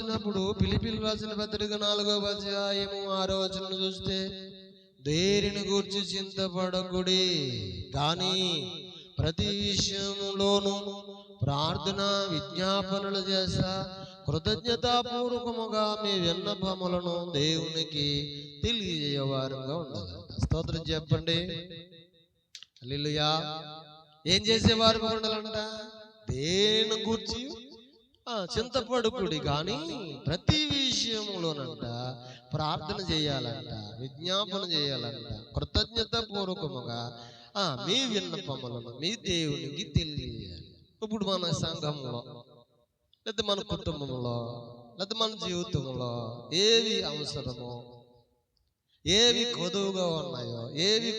చూసినప్పుడు ఫిలిప్పీయులకు రాసిన పత్రిక 4వ అధ్యాయము 6వ వచనం చూస్తే, దేనిని గూర్చి చింతపడకుడి కానీ ప్రతి విషయంలోనూ ప్రార్థన విజ్ఞాపనలు చేస్తా కృతజ్ఞతాపూర్వకముగా మీ విన్నపములను దేవునికి తెలియజేయవారుగా ఉండాలి. స్తోత్రం చెప్పండి. హల్లెలూయా. ఏం చేసేవారు ఉండాలంట? దేని గురించి చింతపడుకుడి కానీ ప్రతి విషయంలోనంట ప్రార్థన చేయాలంట, విజ్ఞాపన చేయాలంట, కృతజ్ఞత పూర్వకముగా మీ విన్నపములను మీ దేవునికి తెలియజేయాలి. ఇప్పుడు మన సంఘంలో లేదా మన కుటుంబంలో లేదా మన జీవితంలో ఏవి అవసరమో, ఏవి కొదువుగా ఉన్నాయో, ఏవి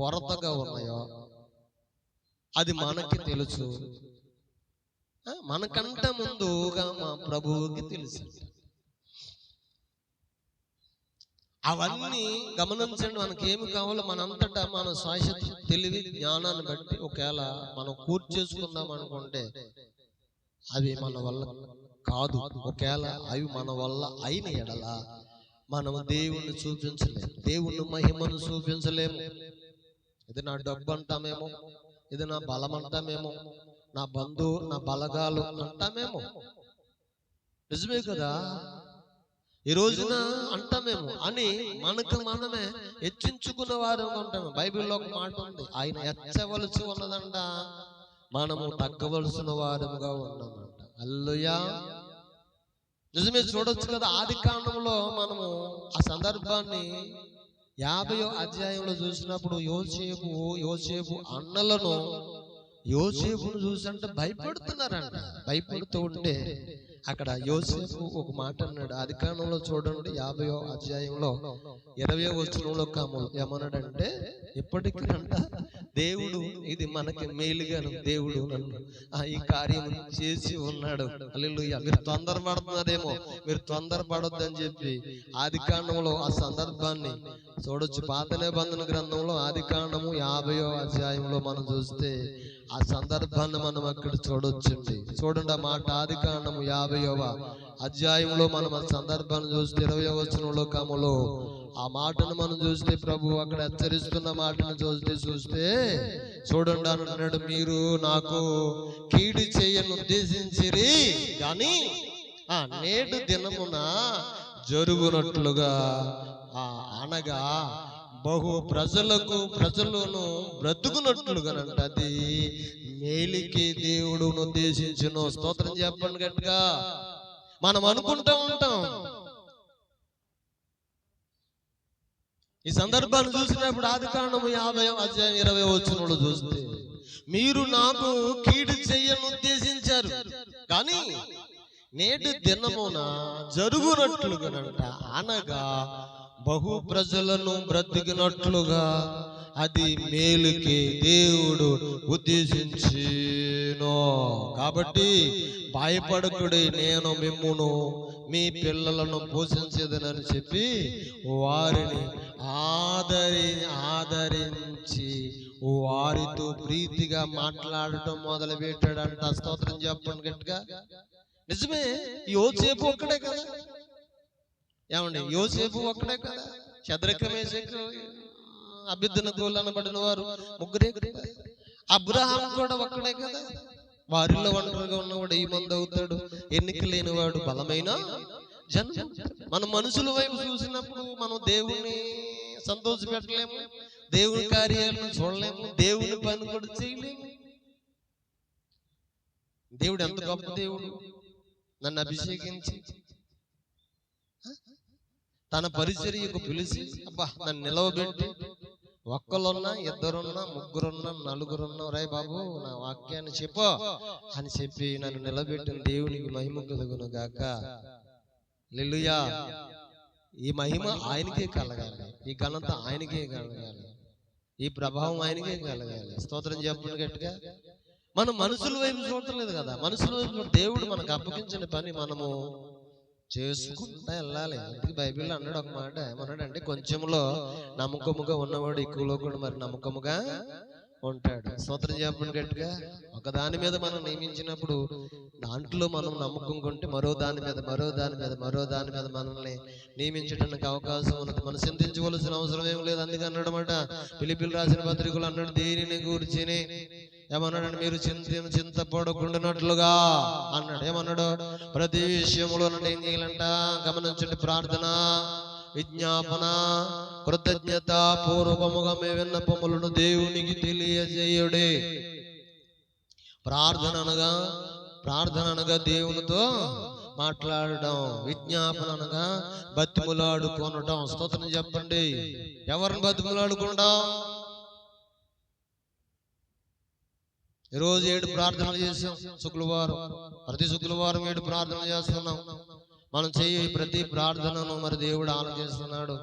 కొరతగా ఉన్నాయో అది మనకి తెలుసు. మనకంటే ముందుగా మా ప్రభువుకి తెలుసు. అవన్నీ గమనించండి. మనకేమి కావాలో మనంతటా మన శాశ్వత తెలివి జ్ఞానాన్ని బట్టి ఒకవేళ మనం కూర్చేసుకుందాం అనుకుంటే అవి మన వల్ల కాదు. ఒకవేళ అవి మన వల్ల అయిన ఎడల మనం దేవుణ్ణి చూపించలేము, దేవుని మహిమను చూపించలేము. ఇది నా డబ్బు అంటామేమో, ఇది నా బలం అంటామేమో, నా బంధువు నా బలగాలు అంటామేమో. నిజమే కదా, ఈ రోజున అంటామేమో అని మనకు మనమే హెచ్చించుకున్న వారు ఉంటాము. బైబిల్లో ఒక మాట ఉంది, ఆయన హెచ్చవలసి ఉన్నదంట, మనము తగ్గవలసిన వారముగా ఉన్నామంట. హల్లెలూయా. నిజమే. చూడొచ్చు కదా, ఆది కాండంలో మనము ఆ సందర్భాన్ని 50వ అధ్యాయంలో చూసినప్పుడు యోసేపు అన్నలను యోసేపును చూసంటే భయపడుతున్నారంట. భయపడుతూ ఉంటే అక్కడ యోసేపు ఒక మాట అన్నాడు. ఆది కాండంలో చూడండి 50వ అధ్యాయంలో 20వ వచనంలో ఏమన్నాడంటే, ఇప్పటికీ అంట దేవుడు ఇది మనకి మేలుగాను దేవుడు నన్ను ఈ కార్యం చేసి ఉన్నాడు. హల్లెలూయా. మీరు తొందరపడుతున్నారేమో, మీరు తొందరపడొద్దని చెప్పి ఆది కాండంలో ఆ సందర్భాన్ని చూడొచ్చు. పాత నిబంధన గ్రంథంలో ఆది కాండము 50వ అధ్యాయంలో మనం చూస్తే ఆ సందర్భాన్ని మనం అక్కడ చూడొచ్చండి. చూడండి ఆ మాట, ఆది కాండము 50వ అధ్యాయంలో మనం ఆ సందర్భాన్ని చూస్తే 20వ వచనంలో ఆ మాటను మనం చూస్తే ప్రభు అక్కడ హెచ్చరిస్తున్న మాటను చూస్తే చూడండి అన్నాడు, మీరు నాకు కీడు చేయను ఉద్దేశించిరి కానీ నేడు దినమున జరుగునట్లుగా అనగా బహు ప్రజలను బ్రతుకునట్లుగానంట అది మేలికి దేవుడు ఉద్దేశించును. స్తోత్రం చెప్పండి గట్టిగా. మనం అనుకుంటూ ఉంటాం, ఈ సందర్భాన్ని చూసినప్పుడు ఆది కాండము 50వ అధ్యాయం 20వ వచనంలో చూస్తే, మీరు నాకు కీడు చేయను ఉద్దేశించారు కానీ నేటి దినమున జరుగునట్లుగానంట అనగా బహు ప్రజలను బ్రతికినట్లుగా అది మేలుకి దేవుడు ఉద్దేశించినో. కాబట్టి భయపడకుడి, నేను మిమ్మును మీ పిల్లలను పోషించేదనని చెప్పి వారిని ఆదరించి వారితో ప్రీతిగా మాట్లాడటం మొదలు పెట్టాడంట. స్తోత్రం చెప్పండి గట్టిగా. నిజమే, యోసేపు ఒక్కడే కదా. ఏమండి, యోసేపు ఒక్కడే కదా. షద్రక్ మేషక్ అబేద్నెగో అనబడిన వారు ముగ్గురే కదా. అబ్రహాం కూడా ఒక్కడే కదా. వారిలో ఒంటరిగా ఉన్నవాడు ఈ మంది అవుతాడు, ఎన్నిక లేనివాడు బలమైన జనం. మన మనుషుల వైపు చూసినప్పుడు మనం దేవుణ్ణి సంతోష పెట్టలేము, దేవుని కార్యాలను చూడలేము, దేవుని పని కూడా చేయలేము. దేవుడు ఎంత గొప్ప దేవుడు, నన్ను అభిషేకించి తన పరిచర్యకు పిలిచి నన్ను నిలవబెట్టి, ఒక్కరున్నా ఇద్దరున్నా ముగ్గురున్నా నలుగురున్నా రే బాబు నా వాక్యాన్ని చెప్పు అని చెప్పి నన్ను నిలబెట్టిన దేవునికి మహిమ కలుగును గాక. హల్లెలూయా. ఈ మహిమ ఆయనకే కలగాలి, ఈ ఘనత ఆయనకే కలగాలి, ఈ ప్రభావం ఆయనకే కలగాలి. స్తోత్రం చెప్పండి గట్టిగా. మనం మనుషుల వైపు చూడలేదు కదా. మనుషుల వైపు దేవుడు మనకు అప్పగించిన పని మనము చేసుకుంటా వెళ్ళాలి. అందుకే బైబిల్లో అన్నాడు ఒక మాట, ఏమన్నాడంటే, కొంచెంలో నమ్మకముగా ఉన్నవాడు ఎక్కువలో కూడా మరి నమ్మకముగా ఉంటాడు. స్తోత్రం చెప్పండి గట్టిగా. ఒక దాని మీద మనం నియమించినప్పుడు దాంట్లో మనం నమ్మకం కొంటే మరో దాని మీద మనల్ని నియమించడానికి అవకాశం ఉన్నది. మనం చింతించవలసిన అవసరం ఏం లేదు. అందుకే అన్నాడన్నమాట ఫిలిప్పీయులకు రాసిన పత్రికలు అన్నాడు, దేనిని గూర్చిని ఏమన్నాడు, మీరు చింతపడకుండానట్లుగా అన్నాడు. ఏమన్నాడు, ప్రతి విషయంలో ఏం చేయాలంట, గమనించండి, ప్రార్థన, విజ్ఞాపన, కృతజ్ఞత పూర్వకముగా మీ విన్నపములను దేవునికి తెలియజేయుడే. ప్రార్థన అనగా దేవునితో మాట్లాడడం, విజ్ఞాపన అనగా బతిములాడుకొనడం. స్తోత్రం చెప్పండి. ఎవరిని బతిములాడుకుంటాం? ఈరోజు 7 ప్రార్థనలు చేసాం. శుక్రవారం, ప్రతి శుక్రవారం 7 ప్రార్థనలు చేస్తున్నాం. మనం చేయ ప్రతి ప్రార్థనను మరి దేవుడు ఆలకిస్తున్నాడు.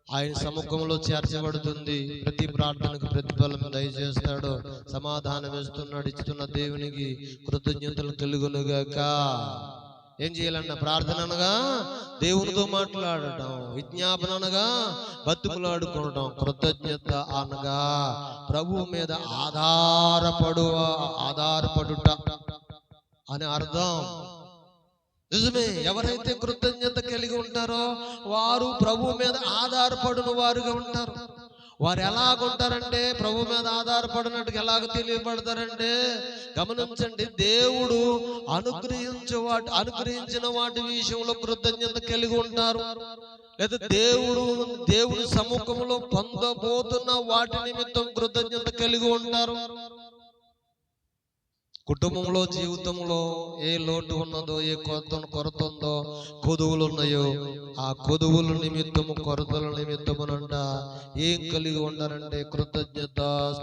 ఆయన సముఖంలో చేర్చబడుతుంది. ప్రతి ప్రార్థనకు ప్రతిఫలం దయచేస్తాడు, సమాధానం ఇస్తున్నాడు. ఇస్తున్న దేవునికి కృతజ్ఞతలు కలుగునుగాక. ఏం చేయాలన్న, ప్రార్థన అనగా దేవునితో మాట్లాడటం, విజ్ఞాపన అనగా బతుకులాడుకోవడం, కృతజ్ఞత అనగా ప్రభువు మీద ఆధారపడుట అని అర్థం. నిజమే, ఎవరైతే కృతజ్ఞత కలిగి ఉంటారో వారు ప్రభు మీద ఆధారపడిన వారుగా ఉంటారు. వారు ఎలాగుంటారంటే, ప్రభు మీద ఆధారపడినట్టుగా ఎలాగ తెలియబడతారంటే, గమనించండి, దేవుడు అనుగ్రహించిన వాటి విషయంలో కృతజ్ఞత కలిగి ఉంటారు. లేదా దేవుడి సముఖంలో పొందబోతున్న వాటి నిమిత్తం కృతజ్ఞత కలిగి ఉంటారు. కుటుంబంలో, జీవితంలో ఏ లోటు ఉన్నదో, ఏ కొరత ఉందో, కొదువులు ఉన్నాయో, ఆ కొదువుల నిమిత్తము, కొరతల నిమిత్తమునంట ఏం కలిగి ఉండాలంటే కృతజ్ఞత.